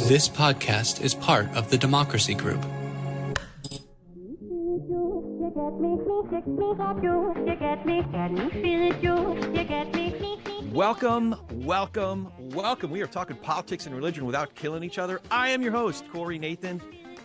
This podcast is part of the Democracy Group. Welcome. We are talking politics and religion without killing each other. I am your host, Corey Nathan,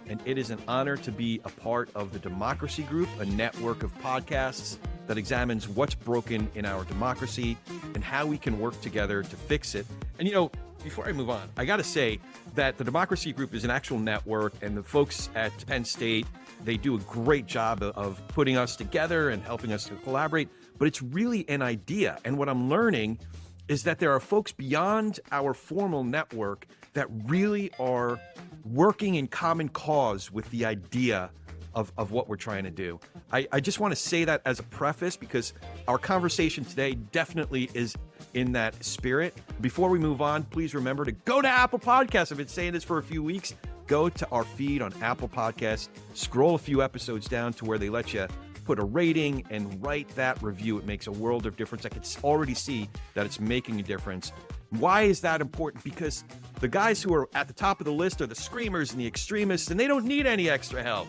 and it is an honor to be a part of the Democracy Group, a network of podcasts that examines what's broken in our democracy and how we can work together to fix it. And before I move on, I got to say that the Democracy Group is an actual network, and the folks at Penn State, they do a great job of putting us together and helping us to collaborate, but it's really an idea. And what I'm learning is that there are folks beyond our formal network that really are working in common cause with the idea of what we're trying to do. I just want to say that as a preface because our conversation today definitely is in that spirit. Before we move on, please remember to go to Apple Podcasts. I've been saying this for a few weeks. Go to our feed on Apple Podcasts, scroll a few episodes down to where they let you put a rating and write that review. It makes a world of difference. I can already see that it's making a difference. Why is that important? Because the guys who are at the top of the list are the screamers and the extremists, and they don't need any extra help.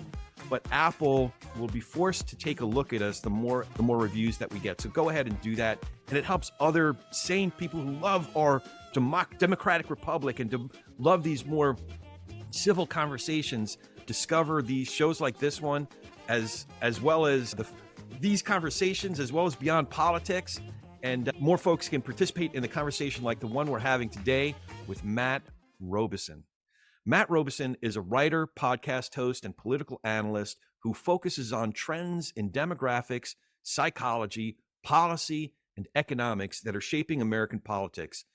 But Apple will be forced to take a look at us the more reviews that we get. So go ahead and do that. And it helps other sane people who love our democratic republic and love these more civil conversations discover these shows like this one, as well as these conversations, as well as Beyond Politics. And more folks can participate in the conversation like the one we're having today with Matt Robison. Matt Robison is a writer, podcast host, and political analyst who focuses on trends in demographics, psychology, policy, and economics that are shaping American politics.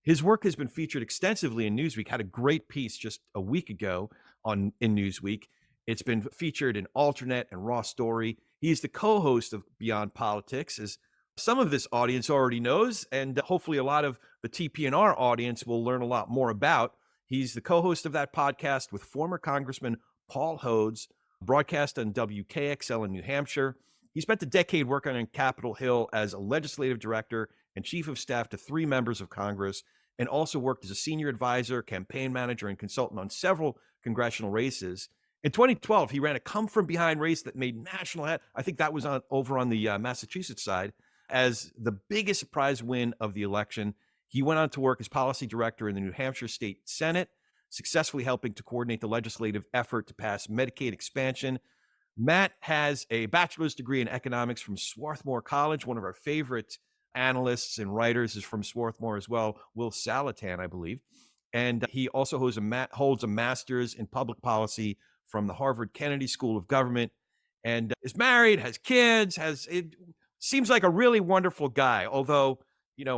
His work has been featured extensively in Newsweek. Had a great piece just a week ago in Newsweek. It's been featured in Alternate and Raw Story. He is the co-host of Beyond Politics, as some of this audience already knows, and hopefully a lot of the TPNR audience will learn a lot more about. He's the co-host of that podcast with former Congressman Paul Hodes, broadcast on WKXL in New Hampshire. He spent a decade working on Capitol Hill as a legislative director and chief of staff to 3 members of Congress, and also worked as a senior advisor, campaign manager, and consultant on several congressional races. In 2012, he ran a come-from-behind race that made national head. I think that was over on the Massachusetts side as the biggest surprise win of the election. He went on to work as policy director in the New Hampshire State Senate, successfully helping to coordinate the legislative effort to pass Medicaid expansion. Matt has a bachelor's degree in economics from Swarthmore College. One of our favorite analysts and writers is from Swarthmore as well, Will Salatan, I believe. And he also holds a master's in public policy from the Harvard Kennedy School of Government, and is married, has kids, it seems like a really wonderful guy, although,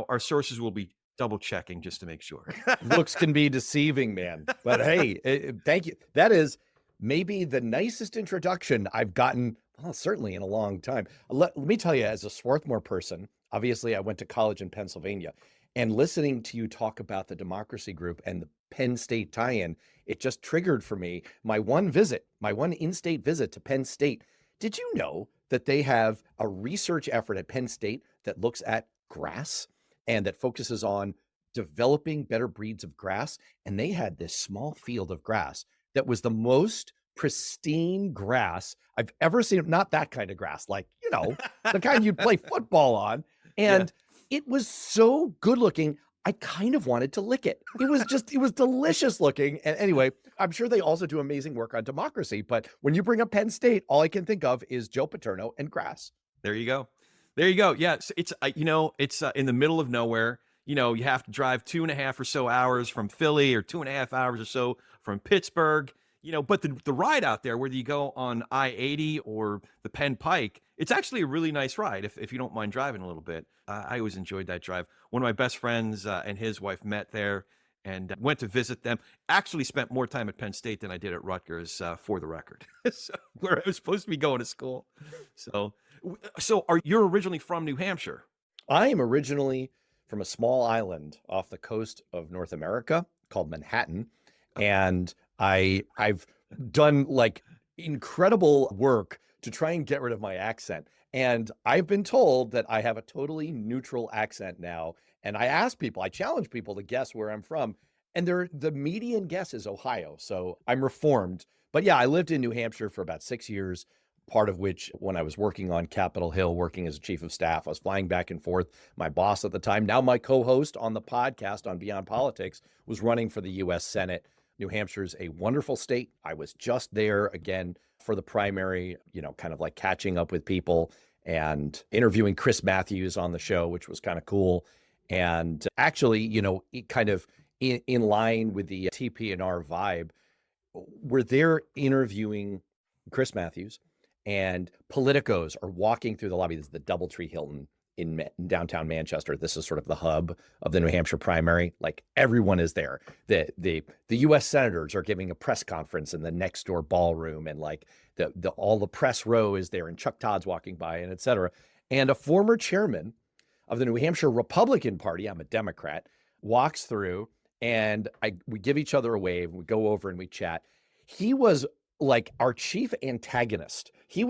our sources will be double checking just to make sure. Looks can be deceiving, man. But hey, thank you. That is maybe the nicest introduction I've gotten, well, certainly in a long time. Let me tell you, as a Swarthmore person, obviously I went to college in Pennsylvania, and listening to you talk about the Democracy Group and the Penn State tie-in, it just triggered for me my one in-state visit to Penn State. Did you know that they have a research effort at Penn State that looks at grass and that focuses on developing better breeds of grass? And they had this small field of grass that was the most pristine grass I've ever seen. Not that kind of grass, like, the kind you'd play football on. And it was so good looking, I kind of wanted to lick it. It was delicious looking. And anyway, I'm sure they also do amazing work on democracy. But when you bring up Penn State, all I can think of is Joe Paterno and grass. There you go. Yeah, it's in the middle of nowhere. You have to drive 2.5 or so hours from Philly, or 2.5 hours or so from Pittsburgh. But the ride out there, whether you go on I-80 or the Penn Pike, it's actually a really nice ride if you don't mind driving a little bit. I always enjoyed that drive. One of my best friends and his wife met there and went to visit them. Actually spent more time at Penn State than I did at Rutgers, for the record, where I was supposed to be going to school. So you're originally from New Hampshire? I am originally from a small island off the coast of North America called Manhattan. And I've done like incredible work to try and get rid of my accent. And I've been told that I have a totally neutral accent now. And I challenge people to guess where I'm from. And the median guess is Ohio. So I'm reformed. But yeah, I lived in New Hampshire for about 6 years, part of which when I was working on Capitol Hill, working as a chief of staff, I was flying back and forth. My boss at the time, now my co-host on the podcast on Beyond Politics, was running for the U.S. Senate. New Hampshire's a wonderful state. I was just there again for the primary, kind of like catching up with people and interviewing Chris Matthews on the show, which was kind of cool. And actually, it kind of in line with the TP&R vibe, we're there interviewing Chris Matthews, and politicos are walking through the lobby. This is the Doubletree Hilton in downtown Manchester. This is sort of the hub of the New Hampshire primary. Like, everyone is there. The U.S. senators are giving a press conference in the next door ballroom, and like all the press row is there, and Chuck Todd's walking by, and et cetera. And a former chairman of the New Hampshire Republican Party, I'm a Democrat, walks through, and we give each other a wave, and we go over and we chat. He was like our chief antagonist. He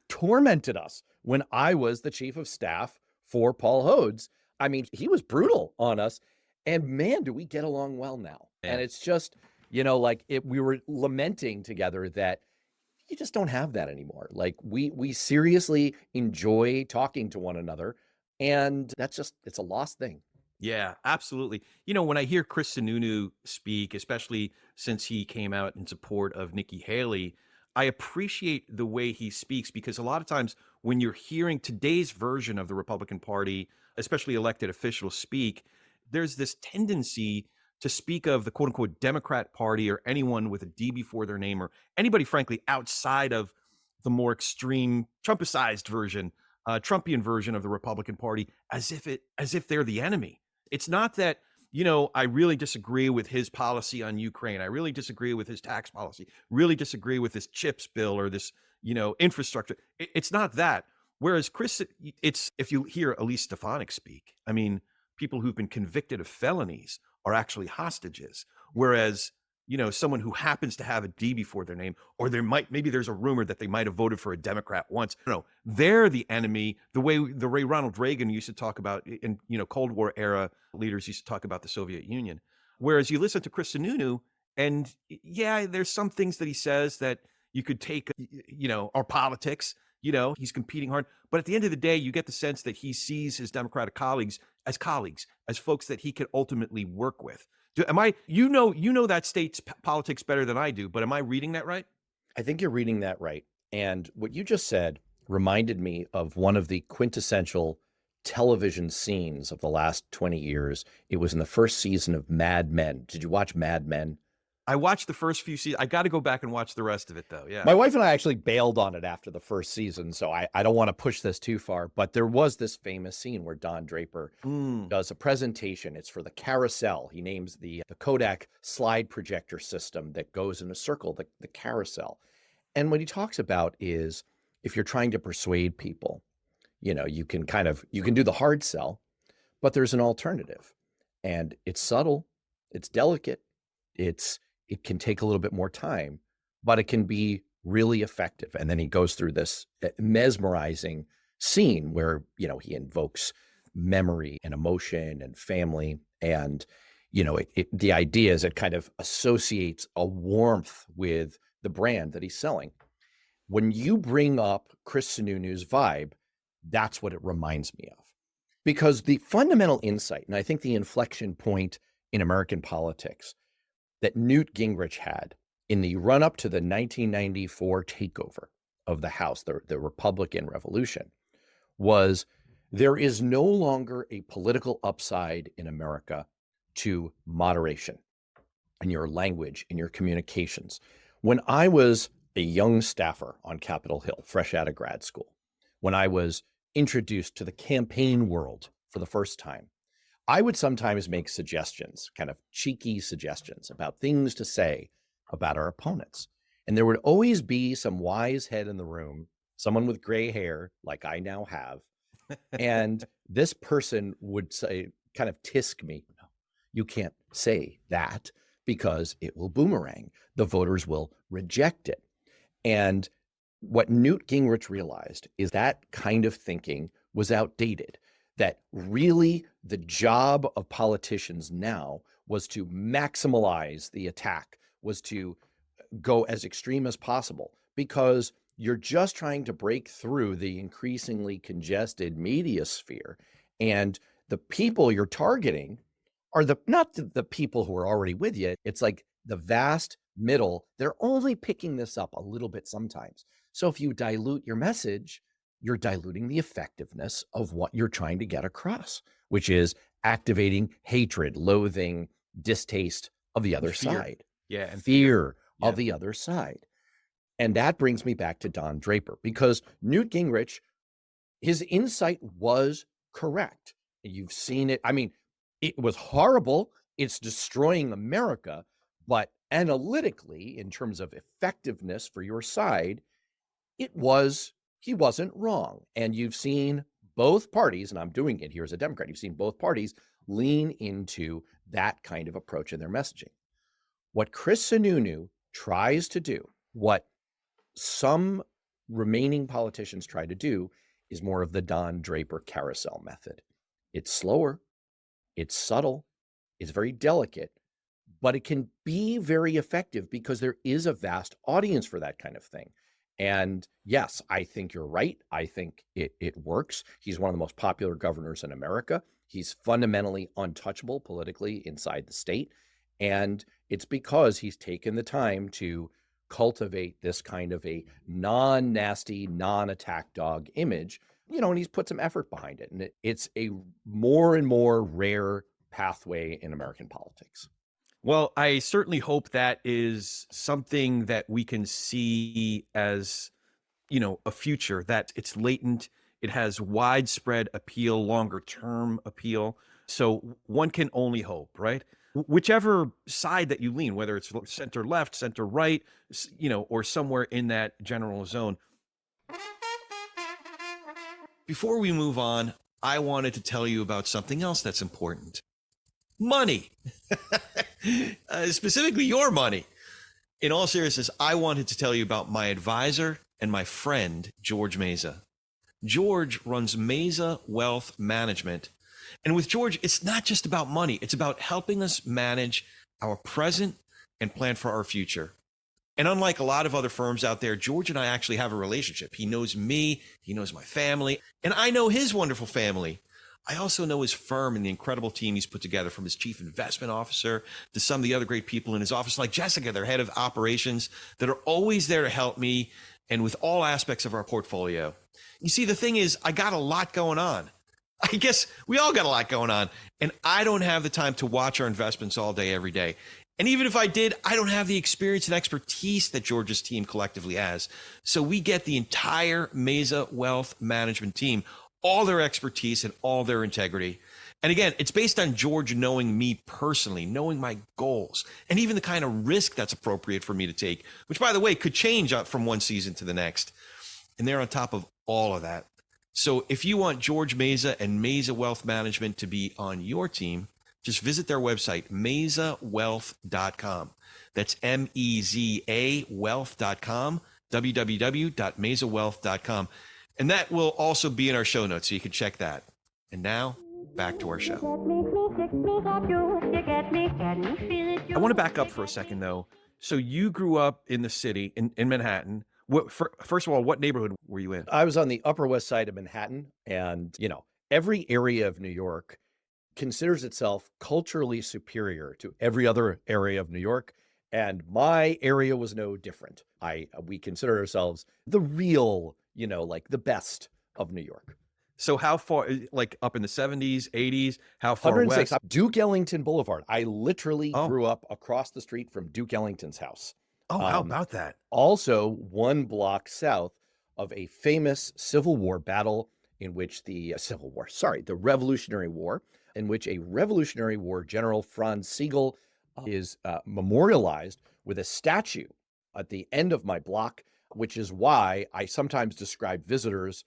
tormented us when I was the chief of staff for Paul Hodes. I mean, he was brutal on us, and man, do we get along well now. Yeah. And it's just, we were lamenting together that you just don't have that anymore. Like, we seriously enjoy talking to one another, and it's a lost thing. Yeah, absolutely. When I hear Chris Sununu speak, especially since he came out in support of Nikki Haley, I appreciate the way he speaks, because a lot of times when you're hearing today's version of the Republican Party, especially elected officials speak, there's this tendency to speak of the quote unquote Democrat Party or anyone with a D before their name, or anybody, frankly, outside of the more extreme Trumpicized version, Trumpian version of the Republican Party, as if they're the enemy. It's not that, I really disagree with his policy on Ukraine. I really disagree with his tax policy, really disagree with this CHIPS bill or this, infrastructure. It's not that. Whereas Chris, if you hear Elise Stefanik speak, I mean, people who've been convicted of felonies are actually hostages. Whereas, someone who happens to have a D before their name, or maybe there's a rumor that they might have voted for a Democrat once. No, they're the enemy. The way Ronald Reagan used to talk about in, Cold War era leaders used to talk about the Soviet Union. Whereas you listen to Chris Sununu, and yeah, there's some things that he says that you could take, our politics, he's competing hard. But at the end of the day, you get the sense that he sees his Democratic colleagues, as folks that he could ultimately work with. Am I, that state's politics better than I do, but am I reading that right? I think you're reading that right. And what you just said reminded me of one of the quintessential television scenes of the last 20 years. It was in the first season of Mad Men. Did you watch Mad Men? I watched the first few seasons. I got to go back and watch the rest of it, though. Yeah. My wife and I actually bailed on it after the first season, so I don't want to push this too far. But there was this famous scene where Don Draper does a presentation. It's for the carousel. He names the Kodak slide projector system that goes in a circle, the carousel. And what he talks about is, if you're trying to persuade people, you can do the hard sell, but there's an alternative. And it's subtle, it's delicate, it can take a little bit more time, but it can be really effective. And then he goes through this mesmerizing scene where, he invokes memory and emotion and family. And, the idea is it kind of associates a warmth with the brand that he's selling. When you bring up Chris Sununu's vibe, that's what it reminds me of. Because the fundamental insight, and I think the inflection point in American politics that Newt Gingrich had in the run-up to the 1994 takeover of the House, the Republican Revolution, was there is no longer a political upside in America to moderation in your language, in your communications. When I was a young staffer on Capitol Hill, fresh out of grad school, when I was introduced to the campaign world for the first time, I would sometimes make suggestions, kind of cheeky suggestions about things to say about our opponents. And there would always be some wise head in the room, someone with gray hair, like I now have. And this person would say, kind of tisk me, you can't say that because it will boomerang. The voters will reject it. And what Newt Gingrich realized is that kind of thinking was outdated, that really the job of politicians now was to maximize the attack, was to go as extreme as possible, because you're just trying to break through the increasingly congested media sphere. And the people you're targeting are not the people who are already with you. It's like the vast middle. They're only picking this up a little bit sometimes. So if you dilute your message, you're diluting the effectiveness of what you're trying to get across, which is activating hatred, loathing, distaste of the other side. Yeah, and fear of the other side. And that brings me back to Don Draper, because Newt Gingrich, his insight was correct. You've seen it. I mean, it was horrible. It's destroying America. But analytically, in terms of effectiveness for your side, he wasn't wrong. And you've seen both parties, and I'm doing it here as a Democrat, you've seen both parties lean into that kind of approach in their messaging. What Chris Sununu tries to do, what some remaining politicians try to do, is more of the Don Draper carousel method. It's slower, it's subtle, it's very delicate, but it can be very effective because there is a vast audience for that kind of thing. And yes, I think you're right. I think it works. He's one of the most popular governors in America. He's fundamentally untouchable politically inside the state. And it's because he's taken the time to cultivate this kind of a non-nasty, non-attack dog image, and he's put some effort behind it. And it's a more and more rare pathway in American politics. Well, I certainly hope that is something that we can see as, a future, that it's latent, it has widespread appeal, longer term appeal. So one can only hope, right? Whichever side that you lean, whether it's center left, center right, or somewhere in that general zone. Before we move on, I wanted to tell you about something else that's important. Money. Specifically your money. In all seriousness, I wanted to tell you about my advisor and my friend, George Meza. George runs Meza Wealth Management. And with George, it's not just about money. It's about helping us manage our present and plan for our future. And unlike a lot of other firms out there, George and I actually have a relationship. He knows me, he knows my family, and I know his wonderful family. I also know his firm and the incredible team he's put together, from his chief investment officer to some of the other great people in his office, like Jessica, their head of operations, that are always there to help me and with all aspects of our portfolio. You see, the thing is, I got a lot going on. I guess we all got a lot going on, and I don't have the time to watch our investments all day, every day. And even if I did, I don't have the experience and expertise that George's team collectively has. So we get the entire Meza Wealth Management team, all their expertise and all their integrity. And again, it's based on George knowing me personally, knowing my goals, and even the kind of risk that's appropriate for me to take, which, by the way, could change from one season to the next. And they're on top of all of that. So if you want George Meza and Meza Wealth Management to be on your team, just visit their website, mezawealth.com. That's MEZA wealth.com, www.mezawealth.com. And that will also be in our show notes, so you can check that. And now, back to our show. I want to back up for a second, though. So you grew up in the city, in Manhattan. First of all, what neighborhood were you in? I was on the Upper West Side of Manhattan. And, every area of New York considers itself culturally superior to every other area of New York. And my area was no different. We consider ourselves the real, like the best of New York. So how far, like up in the 70s, 80s, how far west? Duke Ellington Boulevard. I literally grew up across the street from Duke Ellington's house. Oh, how about that? Also, one block south of a famous Civil War battle in which the Revolutionary War, in which a Revolutionary War General Franz Sigel is memorialized with a statue at the end of my block, which is why I sometimes describe visitors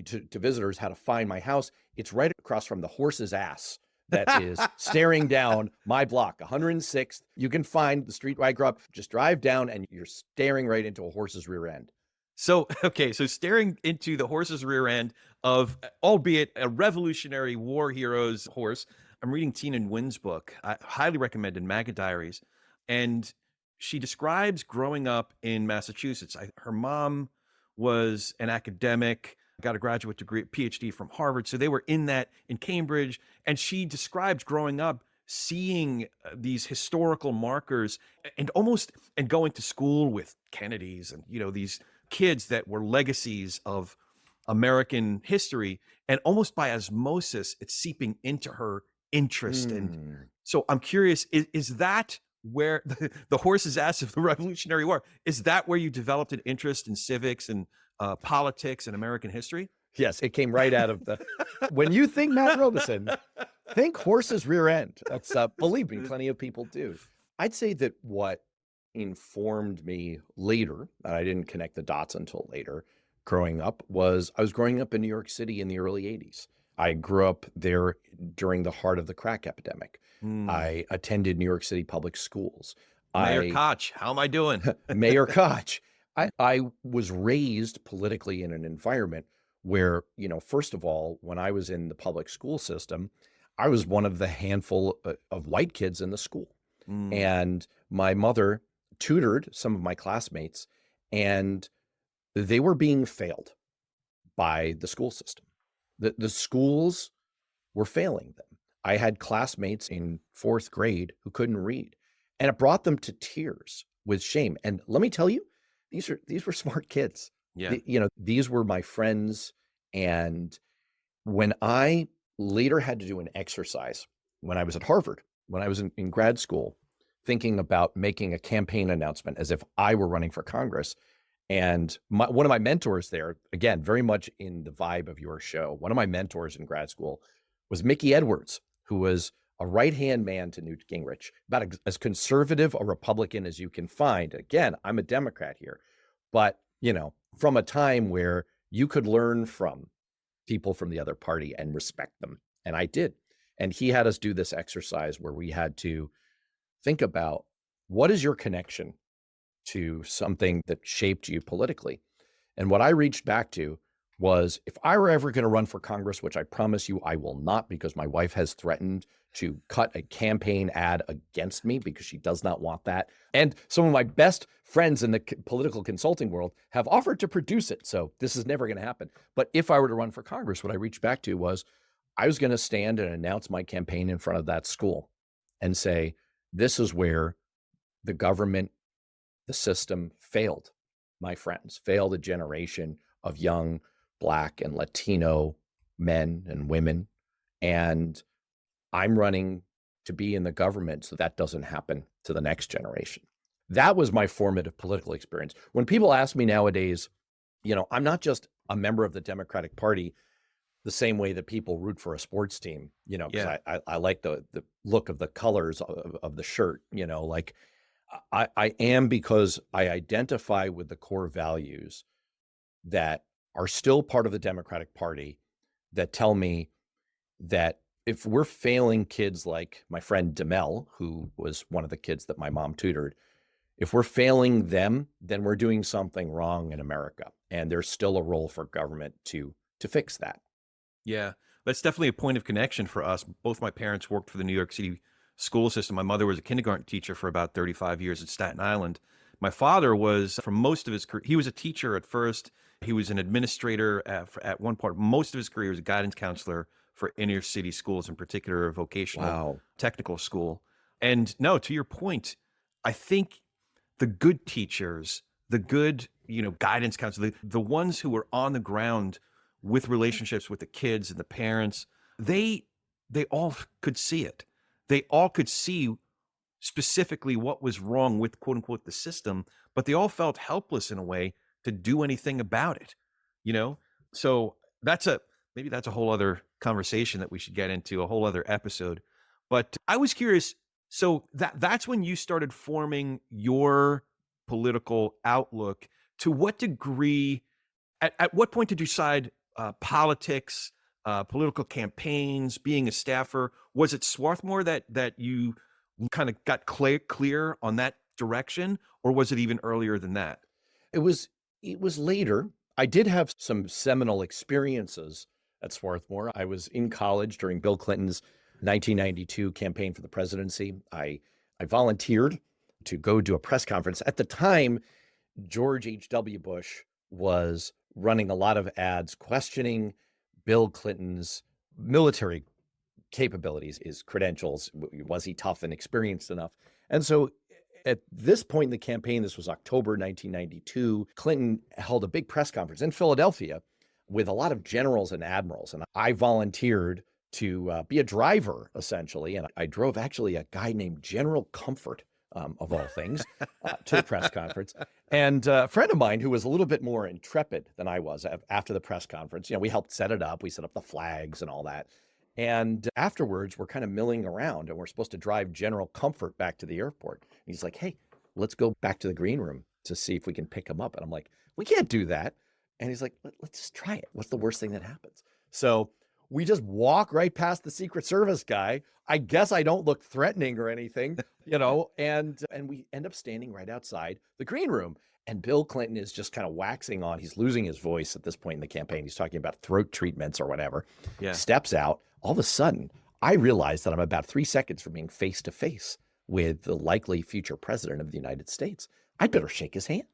to visitors how to find my house. It's right across from the horse's ass that is staring down my block, 106th. You can find the street where I grew up. Just drive down and you're staring right into a horse's rear end. So, okay, so staring into the horse's rear end of, albeit a Revolutionary War hero's horse, I'm reading Tina Nguyen's book. I highly recommended MAGA Diaries. And she describes growing up in Massachusetts. Her mom was an academic, got a graduate degree, PhD from Harvard. So they were in Cambridge. And she describes growing up seeing these historical markers and going to school with Kennedys and, these kids that were legacies of American history, and almost by osmosis, it's seeping into her interest. And so I'm curious, is that where the horse's ass of the Revolutionary War, is that where you developed an interest in civics and politics and American history? Yes, it came right out of when you think Matt Robison, think horse's rear end. That's, believe me, plenty of people do. I'd say that what informed me later, and I didn't connect the dots until later, growing up, was I was growing up in New York City in the early 80s. I grew up there during the heart of the crack epidemic. I attended New York City public schools. Mayor Koch, how am I doing? Mayor Koch. I was raised politically in an environment where, first of all, when I was in the public school system, I was one of the handful of white kids in the school. And my mother tutored some of my classmates, and they were being failed by the school system. The schools were failing them. I had classmates in 4th grade who couldn't read, and it brought them to tears with shame. And let me tell you, these were smart kids. Yeah. These were my friends. And when I later had to do an exercise when I was at Harvard, when I was in grad school, thinking about making a campaign announcement as if I were running for Congress. And one of my mentors there, again, very much in the vibe of your show, one of my mentors in grad school was Mickey Edwards, who was a right-hand man to Newt Gingrich, about as conservative a Republican as you can find. Again, I'm a Democrat here, but, from a time where you could learn from people from the other party and respect them. And I did. And he had us do this exercise where we had to think about, what is your connection to something that shaped you politically? And what I reached back to was, if I were ever going to run for Congress, which I promise you I will not, because my wife has threatened to cut a campaign ad against me because she does not want that. And some of my best friends in the political consulting world have offered to produce it. So this is never going to happen. But if I were to run for Congress, what I reached back to was, I was going to stand and announce my campaign in front of that school and say, this is where the government, the system failed my friends, failed a generation of young Black and Latino men and women. And I'm running to be in the government so that doesn't happen to the next generation. That was my formative political experience. When people ask me nowadays, I'm not just a member of the Democratic Party the same way that people root for a sports team, because I like the look of the colors of the shirt, like I am, because I identify with the core values that are still part of the Democratic Party, that tell me that if we're failing kids like my friend Demel, who was one of the kids that my mom tutored, if we're failing them, then we're doing something wrong in America. And there's still a role for government to fix that. Yeah, that's definitely a point of connection for us. Both my parents worked for the New York City school system. My mother was a kindergarten teacher for about 35 years at Staten Island. My father was, for most of his career, he was a teacher at first. He was an administrator at one part. Most of his career was a guidance counselor for inner city schools, in particular a vocational technical school. And no, to your point, I think the good teachers, the good, guidance counselors, the ones who were on the ground with relationships with the kids and the parents, they all could see it. They all could see specifically what was wrong with, quote unquote, the system, but they all felt helpless in a way to do anything about it, So maybe that's a whole other conversation that we should get into, a whole other episode. But I was curious, so that's when you started forming your political outlook. To what degree, at what point did you decide politics, political campaigns, being a staffer? Was it Swarthmore that you kind of got clear on that direction, or was it even earlier than that? It was It was later. I did have some seminal experiences at Swarthmore. I was in college during Bill Clinton's 1992 campaign for the presidency. I volunteered to go do a press conference. At the time, George H.W. Bush was running a lot of ads questioning Bill Clinton's military capabilities, his credentials. Was he tough and experienced enough? And so at this point in the campaign, this was October 1992, Clinton held a big press conference in Philadelphia with a lot of generals and admirals. And I volunteered to be a driver, essentially. And I drove actually a guy named General Comfort, of all things, to the press conference. And a friend of mine who was a little bit more intrepid than I was after the press conference, we helped set it up. We set up the flags and all that. And afterwards, we're kind of milling around and we're supposed to drive General Comfort back to the airport. And he's like, hey, let's go back to the green room to see if we can pick him up. And I'm like, we can't do that. And he's like, let's just try it. What's the worst thing that happens? So we just walk right past the Secret Service guy. I guess I don't look threatening or anything, and we end up standing right outside the green room. And Bill Clinton is just kind of waxing on. He's losing his voice at this point in the campaign. He's talking about throat treatments or whatever. Yeah. Steps out. All of a sudden, I realize that I'm about 3 seconds from being face to face with the likely future president of the United States. I'd better shake his hand.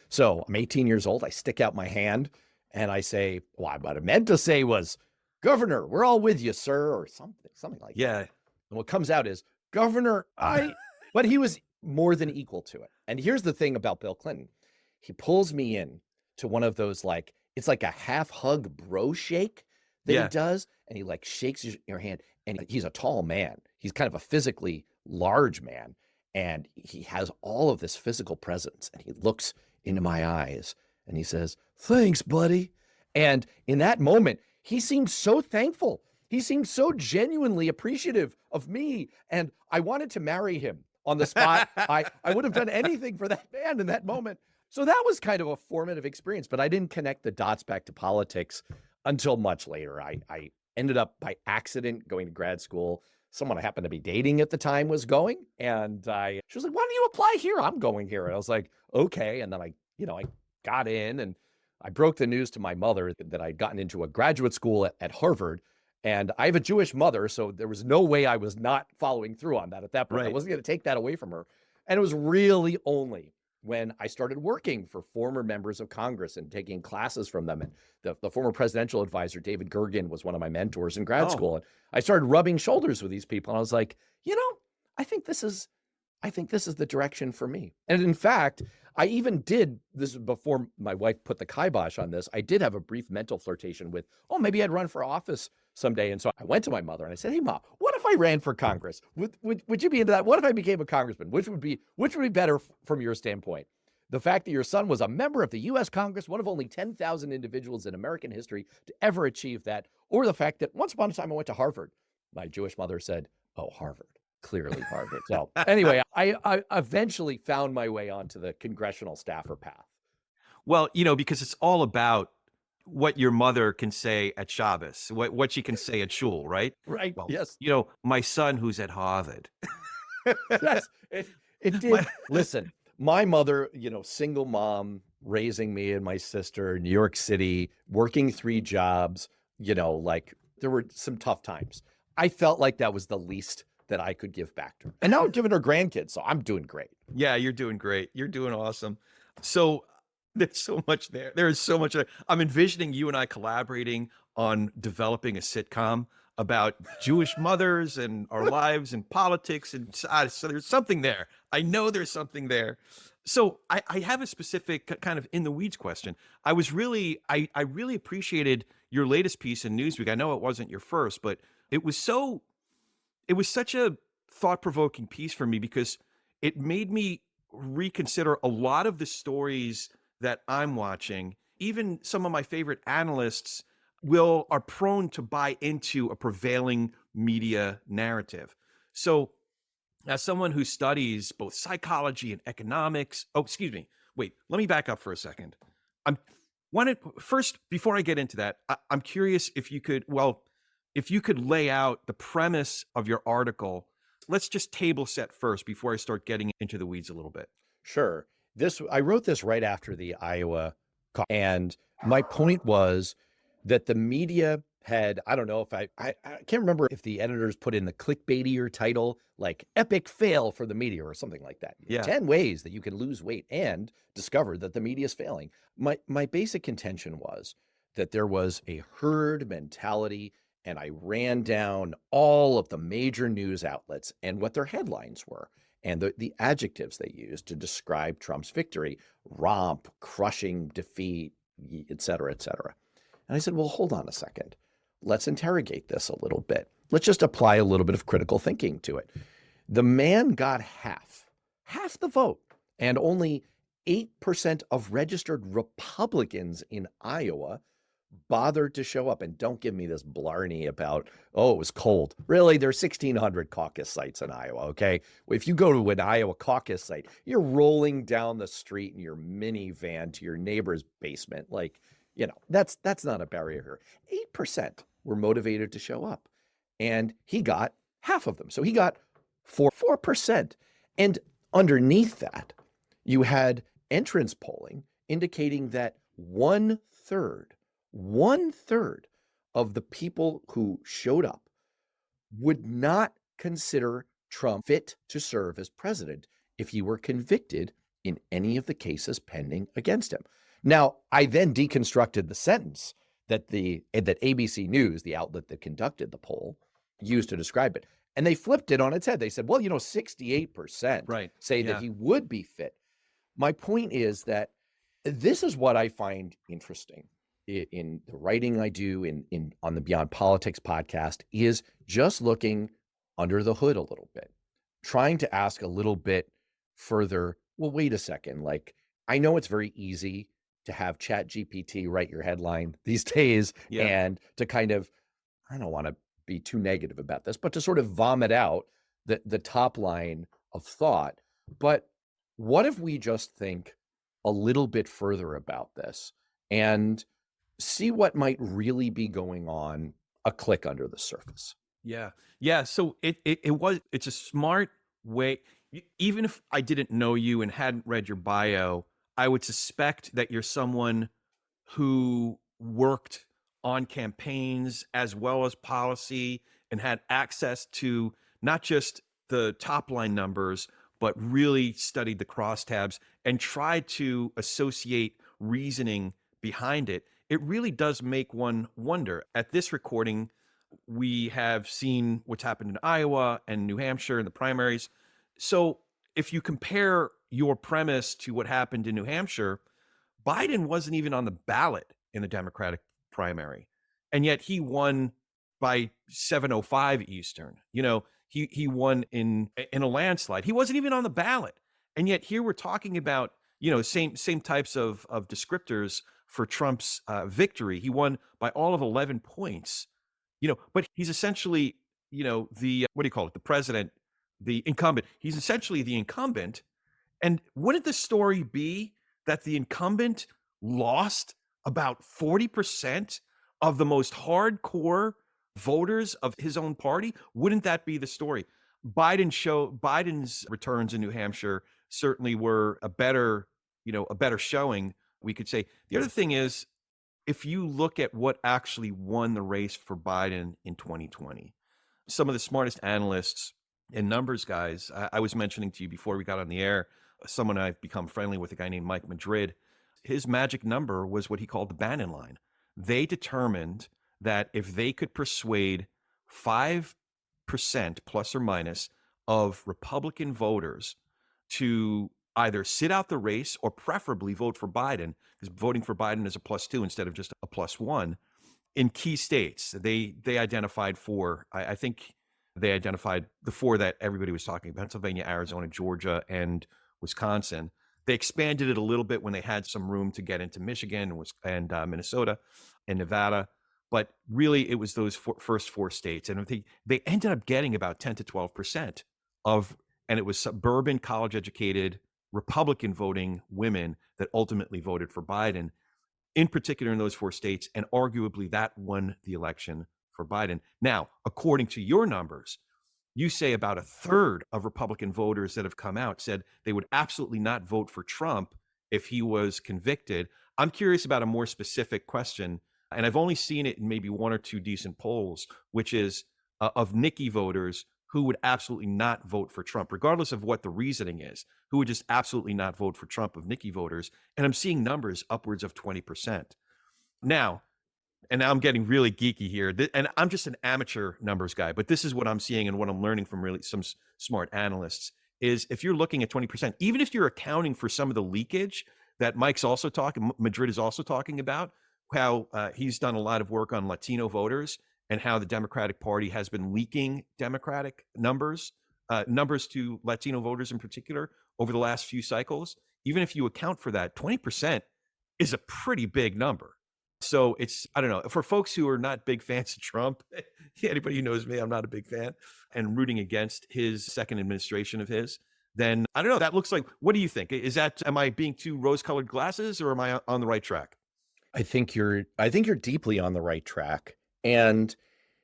So I'm 18 years old. I stick out my hand and I say, well, what I meant to say was, Governor, we're all with you, sir, or something like that. Yeah. And what comes out is, Governor, but he was more than equal to it. And here's the thing about Bill Clinton. He pulls me in to one of those, it's like a half hug bro shake that he does. And he shakes your hand, and he's a tall man. He's kind of a physically large man. And he has all of this physical presence. And he looks into my eyes and he says, thanks, buddy. And in that moment, he seemed so thankful. He seemed so genuinely appreciative of me. And I wanted to marry him on the spot. I would have done anything for that man in that moment. So that was kind of a formative experience, but I didn't connect the dots back to politics until much later. I ended up by accident going to grad school. Someone I happened to be dating at the time was going, and she was like, why don't you apply here? I'm going here. And I was like, okay. And then I got in, and I broke the news to my mother that I'd gotten into a graduate school at Harvard. And I have a Jewish mother, so there was no way I was not following through on that at that point. Right. I wasn't going to take that away from her. And it was really only when I started working for former members of Congress and taking classes from them. And the former presidential advisor, David Gergen, was one of my mentors in grad school. And I started rubbing shoulders with these people. And I was like, I think this is the direction for me. And in fact, I even did this before my wife put the kibosh on this. I did have a brief mental flirtation with, maybe I'd run for office someday. And so I went to my mother and I said, hey, Ma, what if I ran for Congress? Would you be into that? What if I became a congressman? Which would be better from your standpoint? The fact that your son was a member of the U.S. Congress, one of only 10,000 individuals in American history to ever achieve that, or the fact that once upon a time I went to Harvard. My Jewish mother said, oh, Harvard. Clearly Harvard. So anyway, I eventually found my way onto the congressional staffer path. Well, because it's all about what your mother can say at Shabbos, what she can say at shul, right? Right. Well, yes. My son who's at Harvard. Yes, it did. Listen, my mother, single mom, raising me and my sister, New York City, working 3 jobs, there were some tough times. I felt like that was the least that I could give back to her. And now I'm giving her grandkids, so I'm doing great. Yeah, you're doing great. You're doing awesome. So there's so much there. There is so much there. I'm envisioning you and I collaborating on developing a sitcom about Jewish mothers and our lives and politics. And so there's something there. I know there's something there. So I have a specific kind of in the weeds question. I really appreciated your latest piece in Newsweek. I know it wasn't your first, but it was such a thought-provoking piece for me because it made me reconsider a lot of the stories that I'm watching. Even some of my favorite analysts are prone to buy into a prevailing media narrative. So as someone who studies both psychology and economics, wait, let me back up for a second. First, before I get into that, I'm curious if you could lay out the premise of your article. Let's just table set first before I start getting into the weeds a little bit. Sure. I wrote this right after the Iowa And my point was that the media had, I don't know if I can't remember if the editors put in the clickbaitier title, like epic fail for the media or something like that. Yeah. 10 ways that you can lose weight and discover that the media is failing. My basic contention was that there was a herd mentality, and I ran down all of the major news outlets and what their headlines were and the adjectives they used to describe Trump's victory: romp, crushing defeat, et cetera, et cetera. And I said, well, hold on a second. Let's interrogate this a little bit. Let's just apply a little bit of critical thinking to it. The man got half the vote, and only 8% of registered Republicans in Iowa bothered to show up. And don't give me this blarney about, oh, it was cold. Really, there's 1,600 caucus sites in Iowa, okay? If you go to an Iowa caucus site, you're rolling down the street in your minivan to your neighbor's basement. Like, that's not a barrier here. 8% were motivated to show up, and he got half of them. So he got 4%. And underneath that, you had entrance polling indicating that one third of the people who showed up would not consider Trump fit to serve as president if he were convicted in any of the cases pending against him. Now, I then deconstructed the sentence that ABC News, the outlet that conducted the poll, used to describe it. And they flipped it on its head. They said, well, 68% say that he would be fit. My point is that this is what I find interesting in the writing I do on the Beyond Politics podcast, is just looking under the hood a little bit, trying to ask a little bit further. Well, wait a second. Like, I know it's very easy to have ChatGPT write your headline these days, and to kind of, I don't want to be too negative about this, but to sort of vomit out the top line of thought. But what if we just think a little bit further about this and see what might really be going on a click under the surface? Yeah. So it's a smart way. Even if I didn't know you and hadn't read your bio, I would suspect that you're someone who worked on campaigns as well as policy and had access to not just the top line numbers, but really studied the crosstabs and tried to associate reasoning behind it. It really does make one wonder. At this recording, we have seen what's happened in Iowa and New Hampshire in the primaries. So if you compare your premise to what happened in New Hampshire, Biden wasn't even on the ballot in the Democratic primary, and yet he won by 7:05 Eastern. He won in a landslide. He wasn't even on the ballot, and yet here we're talking about same types of descriptors for Trump's victory. He won by all of 11 points. But he's essentially the what do you call it? The president, the incumbent. He's essentially the incumbent. And wouldn't the story be that the incumbent lost about 40% of the most hardcore voters of his own party? Wouldn't that be the story? Biden's returns in New Hampshire certainly were a better showing, we could say. The other thing is, if you look at what actually won the race for Biden in 2020, some of the smartest analysts and numbers guys, I was mentioning to you before we got on the air, someone I've become friendly with, a guy named Mike Madrid, his magic number was what he called the Bannon line. They determined that if they could persuade 5% plus or minus of Republican voters to either sit out the race or preferably vote for Biden, because voting for Biden is a +2 instead of just a +1, in key states. They identified four. I think they identified the four that everybody was talking about: Pennsylvania, Arizona, Georgia, and Wisconsin. They expanded it a little bit when they had some room to get into Michigan and Minnesota and Nevada. But really, it was those first four states. And they ended up getting about 10 to 12% and it was suburban, college-educated, Republican voting women that ultimately voted for Biden, in particular in those four states. And arguably that won the election for Biden. Now, according to your numbers, you say about a third of Republican voters that have come out said they would absolutely not vote for Trump if he was convicted. I'm curious about a more specific question, and I've only seen it in maybe one or two decent polls, which is of Nikki voters who would absolutely not vote for Trump, regardless of what the reasoning is, who would just absolutely not vote for Trump of Nikki voters. And I'm seeing numbers upwards of 20%. Now, and now I'm getting really geeky here, and I'm just an amateur numbers guy, but this is what I'm seeing and what I'm learning from really some smart analysts is if you're looking at 20%, even if you're accounting for some of the leakage that Mike's also talking, Madrid is also talking about, how he's done a lot of work on Latino voters and how the Democratic Party has been leaking Democratic numbers to Latino voters in particular over the last few cycles. Even if you account for that, 20% is a pretty big number. So it's, I don't know, for folks who are not big fans of Trump, anybody who knows me, I'm not a big fan, and rooting against his second administration of his, then I don't know, that looks like, what do you think? Am I being too rose-colored glasses, or am I on the right track? I think you're deeply on the right track. And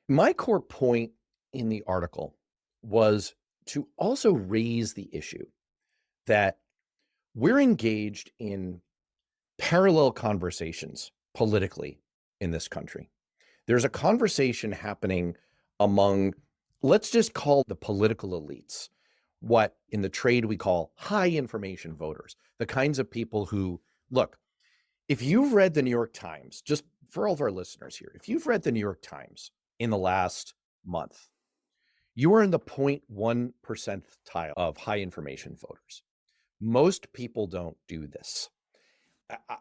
my core point in the article was to also raise the issue that we're engaged in parallel conversations politically in this country. There's a conversation happening among, let's just call the political elites, what in the trade we call high information voters, the kinds of people who, look, if you've read the New York Times, just for all of our listeners here, if you've read the New York Times in the last month, you are in the 0.1 percentile of high information voters. Most people don't do this.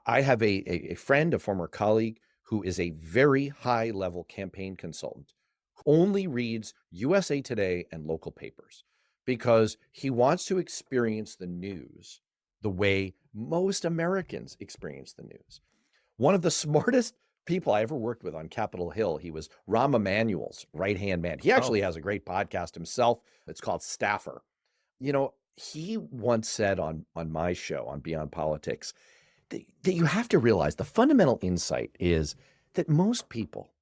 I have a friend, a former colleague, who is a very high level campaign consultant, who only reads USA Today and local papers because he wants to experience the news the way most Americans experience the news. One of the smartest people I ever worked with on Capitol Hill, he was Rahm Emanuel's right-hand man. He actually has a great podcast himself. It's called Staffer. You know, he once said on my show, on Beyond Politics, that you have to realize the fundamental insight is that most people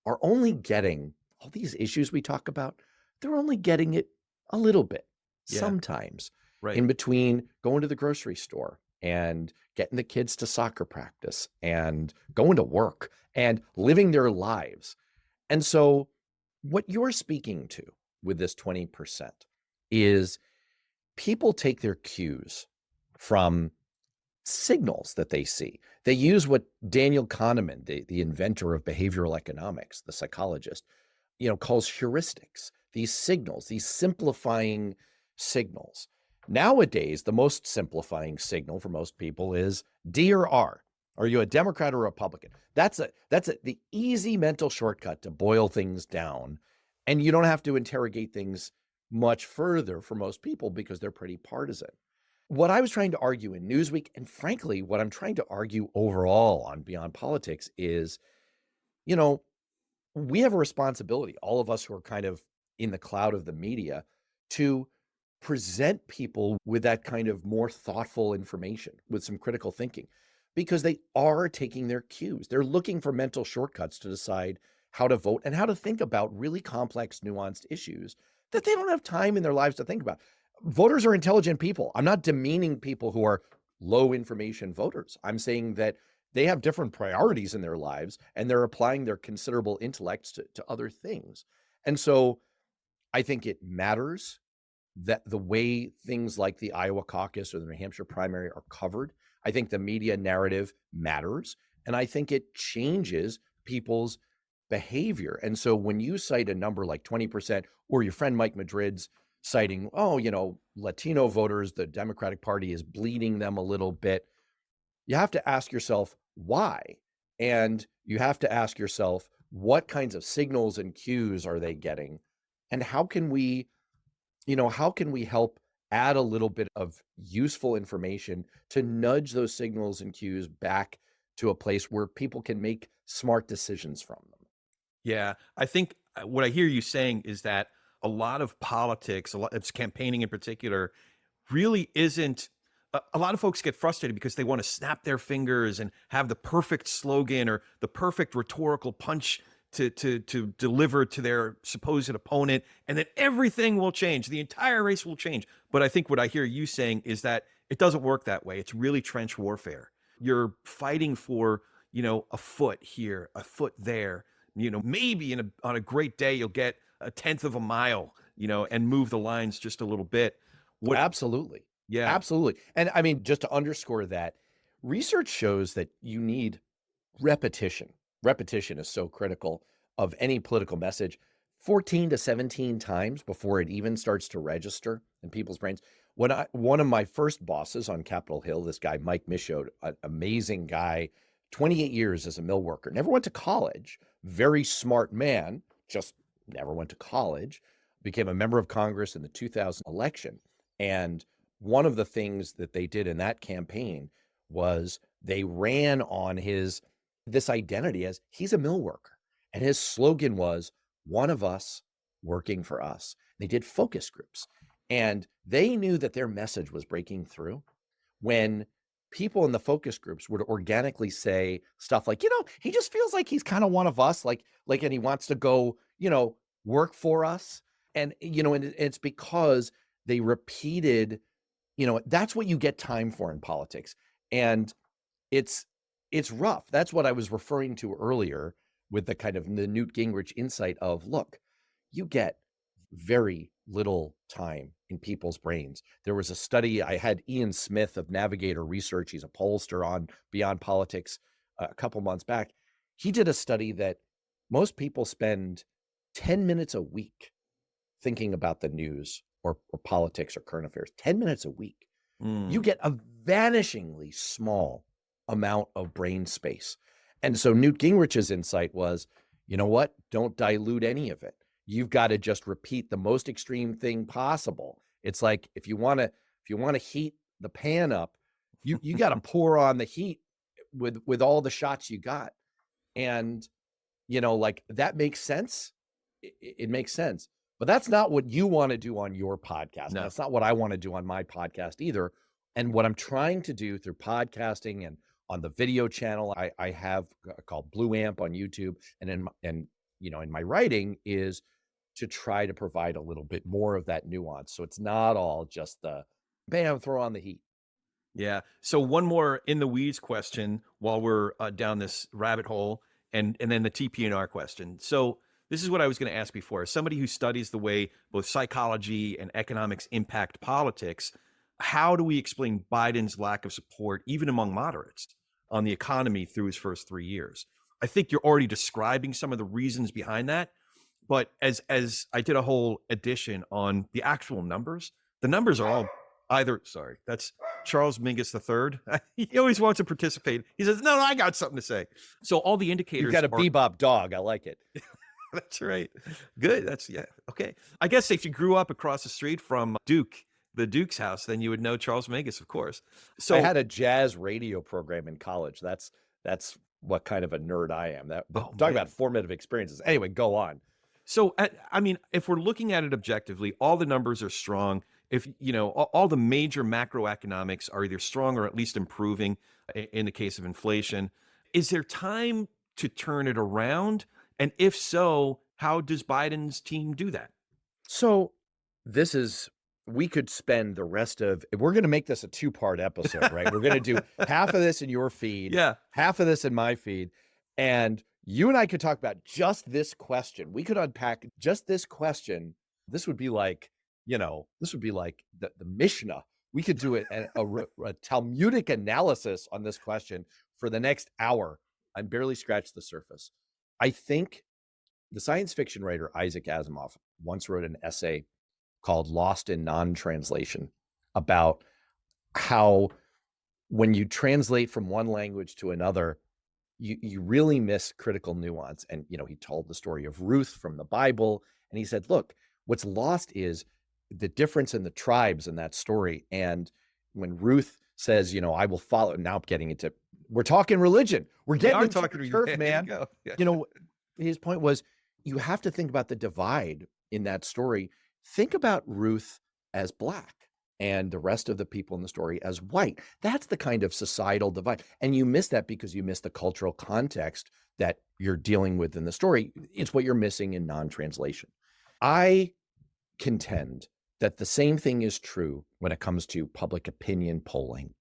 are only getting all these issues we talk about. They're only getting it a little bit, sometimes, right, in between going to the grocery store and getting the kids to soccer practice and going to work and living their lives. And so what you're speaking to with this 20% is people take their cues from signals that they see. They use what Daniel Kahneman, the inventor of behavioral economics, the psychologist, calls heuristics, these signals, these simplifying signals. Nowadays, the most simplifying signal for most people is D or R. Are you a Democrat or a Republican? That's the easy mental shortcut to boil things down. And you don't have to interrogate things much further for most people because they're pretty partisan. What I was trying to argue in Newsweek, and frankly, what I'm trying to argue overall on Beyond Politics is, we have a responsibility, all of us who are kind of in the cloud of the media, to present people with that kind of more thoughtful information, with some critical thinking, because they are taking their cues. They're looking for mental shortcuts to decide how to vote and how to think about really complex, nuanced issues that they don't have time in their lives to think about. Voters are intelligent people. I'm not demeaning people who are low information voters. I'm saying that they have different priorities in their lives and they're applying their considerable intellects to other things. And so I think it matters that the way things like the Iowa caucus or the New Hampshire primary are covered. I think the media narrative matters. And I think it changes people's behavior. And so when you cite a number like 20%, or your friend Mike Madrid's citing, Latino voters, the Democratic Party is bleeding them a little bit, you have to ask yourself why. And you have to ask yourself, what kinds of signals and cues are they getting? And how can we help add a little bit of useful information to nudge those signals and cues back to a place where people can make smart decisions from them? Yeah, I think what I hear you saying is that a lot of politics, it's campaigning in particular, really isn't. A lot of folks get frustrated because they want to snap their fingers and have the perfect slogan or the perfect rhetorical punch to deliver to their supposed opponent, and then everything will change. The entire race will change. But I think what I hear you saying is that it doesn't work that way. It's really trench warfare. You're fighting for, a foot here, a foot there. Maybe on a great day, you'll get a tenth of a mile, and move the lines just a little bit. Absolutely. Yeah, absolutely. And I mean, just to underscore that, research shows that you need repetition. Repetition is so critical of any political message. 14 to 17 times before it even starts to register in people's brains. One of my first bosses on Capitol Hill, this guy, Mike Michaud, an amazing guy, 28 years as a mill worker, never went to college, very smart man, just never went to college, became a member of Congress in the 2000 election. And one of the things that they did in that campaign was they ran on this identity as he's a mill worker. And his slogan was, one of us working for us. They did focus groups, and they knew that their message was breaking through when people in the focus groups would organically say stuff like, he just feels like he's kind of one of us, and he wants to go, work for us. And, and it's because they repeated, that's what you get time for in politics. And it's rough. That's what I was referring to earlier with the kind of the Newt Gingrich insight of, look, you get very little time in people's brains. There was a study, I had Ian Smith of Navigator Research, he's a pollster on Beyond Politics, a couple months back. He did a study that most people spend 10 minutes a week thinking about the news or politics or current affairs, 10 minutes a week. You get a vanishingly small amount of brain space. And so Newt Gingrich's insight was, you know what? Don't dilute any of it. You've got to just repeat the most extreme thing possible. It's like, if you want to heat the pan up, you got to pour on the heat with all the shots you got. And, that makes sense. It makes sense. But that's not what you want to do on your podcast. No. That's not what I want to do on my podcast either. And what I'm trying to do through podcasting and on the video channel I have called Blue Amp on YouTube, and in my writing, is to try to provide a little bit more of that nuance. So it's not all just the bam, throw on the heat. Yeah. So one more in the weeds question while we're down this rabbit hole, and then the TP&R question. So this is what I was going to ask before. As somebody who studies the way both psychology and economics impact politics, how do we explain Biden's lack of support, even among moderates, on the economy through his first 3 years? I think you're already describing some of the reasons behind that. But as I did a whole edition on the actual numbers, the numbers are all that's Charles Mingus III. He always wants to participate. He says, no, I got something to say. So all the indicators. You've got a bebop dog. I like it. That's right. Good. Yeah. Okay. I guess if you grew up across the street from the Duke's house, then you would know Charles Mingus, of course. So I had a jazz radio program in college. That's what kind of a nerd I am. Talking about formative experiences. Anyway, go on. So, I mean, if we're looking at it objectively, all the numbers are strong. If, all the major macroeconomics are either strong or at least improving in the case of inflation, is there time to turn it around? And if so, how does Biden's team do that? So we could spend the rest of, we're going to make this a 2-part episode, right? We're going to do half of this in your feed, half of this in my feed. And you and I could talk about just this question. We could unpack just this question. This would be like, the Mishnah. We could do a Talmudic analysis on this question for the next hour. I barely scratched the surface. I think the science fiction writer Isaac Asimov once wrote an essay called Lost in Non-Translation about how when you translate from one language to another, you really miss critical nuance. And, he told the story of Ruth from the Bible. And he said, look, what's lost is the difference in the tribes in that story. And when Ruth says, I will follow, now I'm getting into, we're talking religion. We're getting into turf, man. Yeah. His point was, you have to think about the divide in that story. Think about Ruth as Black. and the rest of the people in the story as white. That's the kind of societal divide. And you miss that because you miss the cultural context that you're dealing with in the story. It's what you're missing in non-translation. I contend that the same thing is true when it comes to public opinion polling,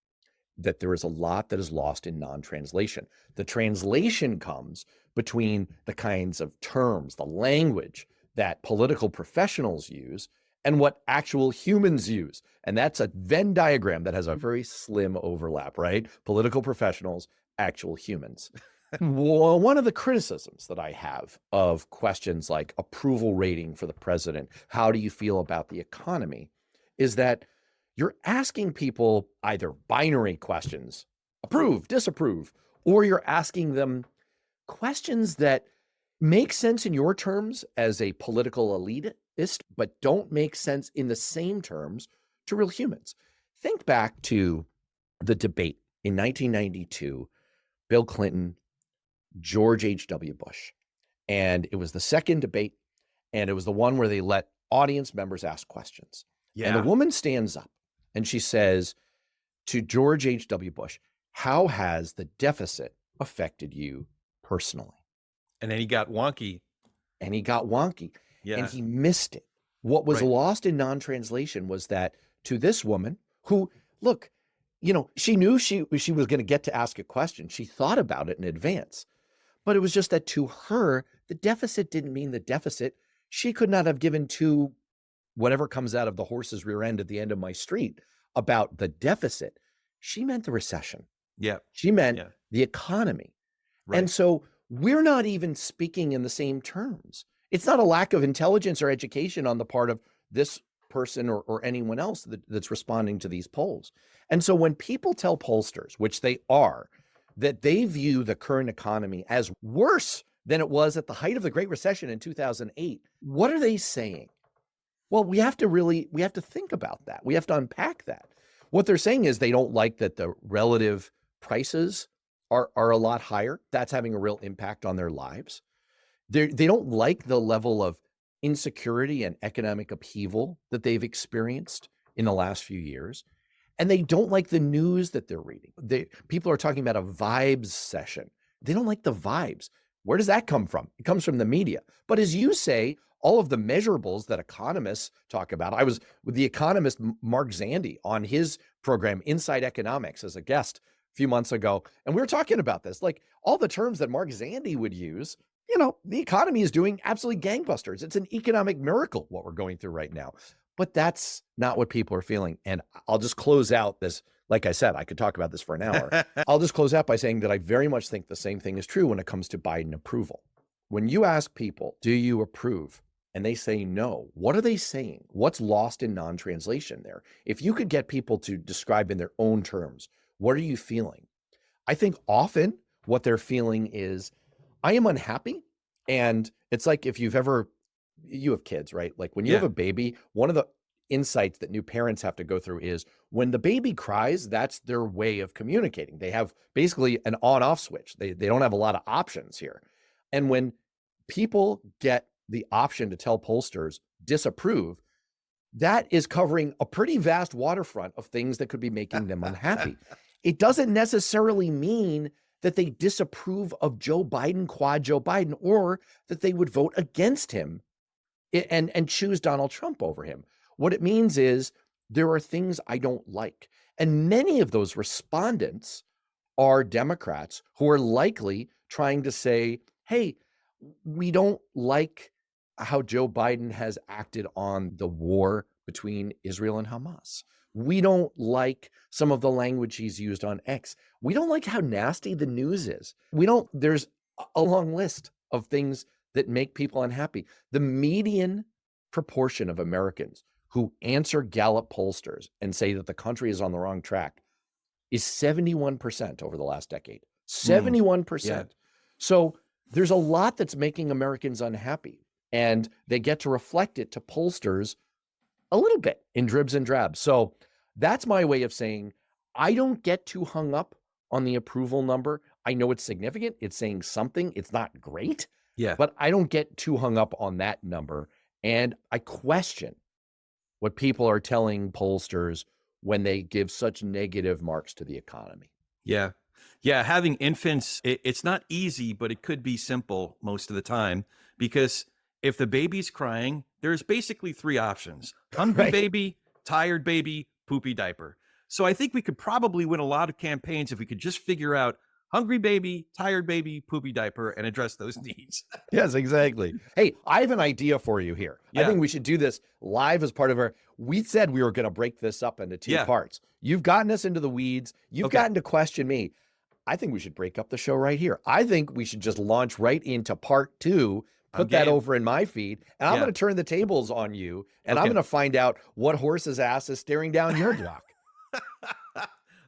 that there is a lot that is lost in non-translation. The translation comes between the kinds of terms, the language that political professionals use and what actual humans use. And that's a Venn diagram that has a very slim overlap, right? Political professionals, actual humans. Well, one of the criticisms that I have of questions like approval rating for the president, how do you feel about the economy, is that you're asking people either binary questions, approve, disapprove, or you're asking them questions that make sense in your terms as a political elitist, but don't make sense in the same terms to real humans. Think back to the debate in 1992, Bill Clinton, George H.W. Bush. And it was the second debate, and it was the one where they let audience members ask questions. Yeah. And the woman stands up and she says to George H.W. Bush, how has the deficit affected you personally? And then he got wonky. And he got wonky. Yeah. And he missed it. What was lost in non-translation was that to this woman who, look, you know, she knew she was going to get to ask a question. She thought about it in advance. But it was just that to her, the deficit didn't mean the deficit. She could not have given two, whatever comes out of the horse's rear end at the end of my street about the deficit. She meant the recession. Yeah. She meant the economy. Right. And so we're not even speaking in the same terms. It's not a lack of intelligence or education on the part of this person or anyone else that's responding to these polls. And so when people tell pollsters, which they are, that they view the current economy as worse than it was at the height of the Great Recession in 2008, what are they saying? Well, we have to think about that. We have to unpack that. What they're saying is they don't like that the relative prices are a lot higher. That's having a real impact on their lives. They don't like the level of insecurity and economic upheaval that they've experienced in the last few years. And they don't like the news that they're reading. People are talking about a vibes session. They don't like the vibes. Where does that come from? It comes from the media. But as you say, all of the measurables that economists talk about, I was with the economist Mark Zandi on his program, Inside Economics, as a guest a few months ago. And we were talking about this, like all the terms that Mark Zandi would use. You know, the economy is doing absolutely gangbusters. It's an economic miracle what we're going through right now. But that's not what people are feeling. And I'll just close out this. Like I said, I could talk about this for an hour. I'll just close out by saying that I very much think the same thing is true when it comes to Biden approval. When you ask people, do you approve? And they say no, what are they saying? What's lost in non-translation there? If you could get people to describe in their own terms, what are you feeling? I think often what they're feeling is, I am unhappy. And it's like if you have kids, right? Like when you have a baby, one of the insights that new parents have to go through is when the baby cries, that's their way of communicating. They have basically an on-off switch. They don't have a lot of options here. And when people get the option to tell pollsters disapprove, that is covering a pretty vast waterfront of things that could be making them unhappy. It doesn't necessarily mean that they disapprove of Joe Biden, quad Joe Biden, or that they would vote against him and choose Donald Trump over him. What it means is there are things I don't like. And many of those respondents are Democrats who are likely trying to say, hey, we don't like how Joe Biden has acted on the war between Israel and Hamas. We don't like some of the language he's used on X. We don't like how nasty the news is. There's a long list of things that make people unhappy. The median proportion of Americans who answer Gallup pollsters and say that the country is on the wrong track is 71% over the last decade. 71%. Yeah. So there's a lot that's making Americans unhappy, and they get to reflect it to pollsters a little bit in dribs and drabs. So that's my way of saying I don't get too hung up on the approval number. I know it's significant. It's saying something. It's not great. Yeah. But I don't get too hung up on that number. And I question what people are telling pollsters when they give such negative marks to the economy. Yeah. Yeah. Having infants, it's not easy, but it could be simple most of the time, because if the baby's crying, there's basically three options: hungry Right. baby, tired baby, poopy diaper. So I think we could probably win a lot of campaigns if we could just figure out hungry baby, tired baby, poopy diaper, and address those needs. Yes, exactly. Hey, I have an idea for you here. I Yeah. think we should do this live as part of we said we were going to break this up into two Yeah. parts. You've gotten us into the weeds. You've Okay. gotten to question me. I think we should break up the show right here. I think we should just launch right into part 2, I'm put that game. over in my feed, and I'm Yeah. going to turn the tables on you, and I'm Okay. going to find out what horse's ass is staring down your dock.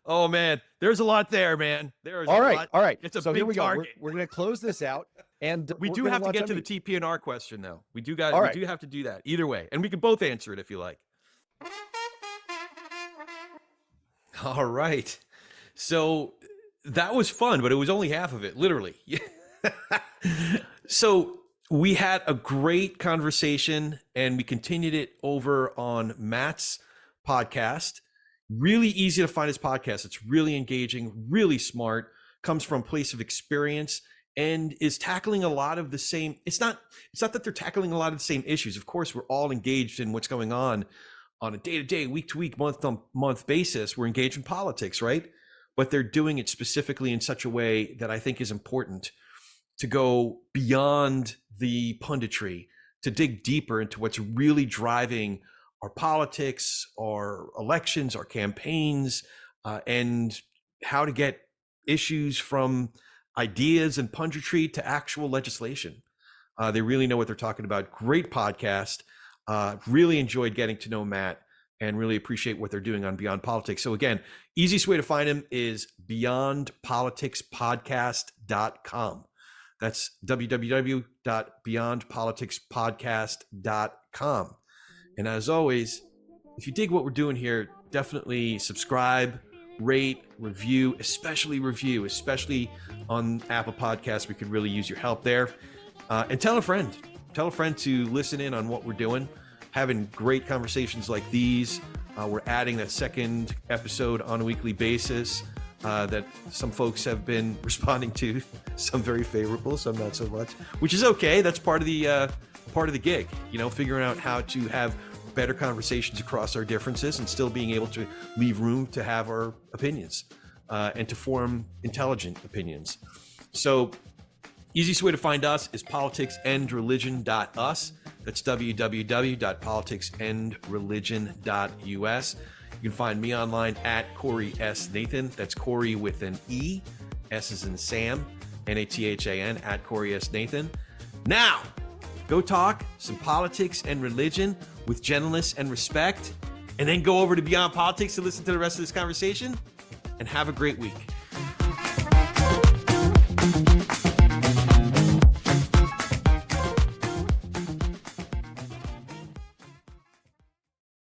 Oh man, there's a lot there, man. There is All a right, lot. all right. It's a So big here we go. target. We're going to close this out, and We we're do gonna have to launch get on to the me. TPNR question, though. We do All right. have to do that either way, and we can both answer it if you like. All right. So that was fun, but it was only half of it, literally. So we had a great conversation, and we continued it over on Matt's podcast. Really easy to find his podcast. It's really engaging, really smart, comes from a place of experience, and is tackling a lot of the same. It's not that they're tackling a lot of the same issues. Of course, we're all engaged in what's going on a day-to-day, week-to-week, month-to-month basis. We're engaged in politics, right? But they're doing it specifically in such a way that I think is important to go beyond the punditry, to dig deeper into what's really driving our politics, our elections, our campaigns, and how to get issues from ideas and punditry to actual legislation. They really know what they're talking about. Great podcast. Really enjoyed getting to know Matt, and really appreciate what they're doing on Beyond Politics. So again, easiest way to find him is beyondpoliticspodcast.com. That's www.beyondpoliticspodcast.com. And as always, if you dig what we're doing here, definitely subscribe, rate, review, especially on Apple Podcasts. We could really use your help there. And tell a friend to listen in on what we're doing, having great conversations like these. We're adding that second episode on a weekly basis that some folks have been responding to, some very favorable, some not so much, which is okay. That's part of the gig, figuring out how to have better conversations across our differences and still being able to leave room to have our opinions and to form intelligent opinions. So easiest way to find us is politicsandreligion.us. That's www.politicsandreligion.us. You can find me online at Corey S. Nathan. That's Corey with an E. S is in Sam. Nathan at Corey S. Nathan. Now, go talk some politics and religion with gentleness and respect, and then go over to Beyond Politics to listen to the rest of this conversation, and have a great week.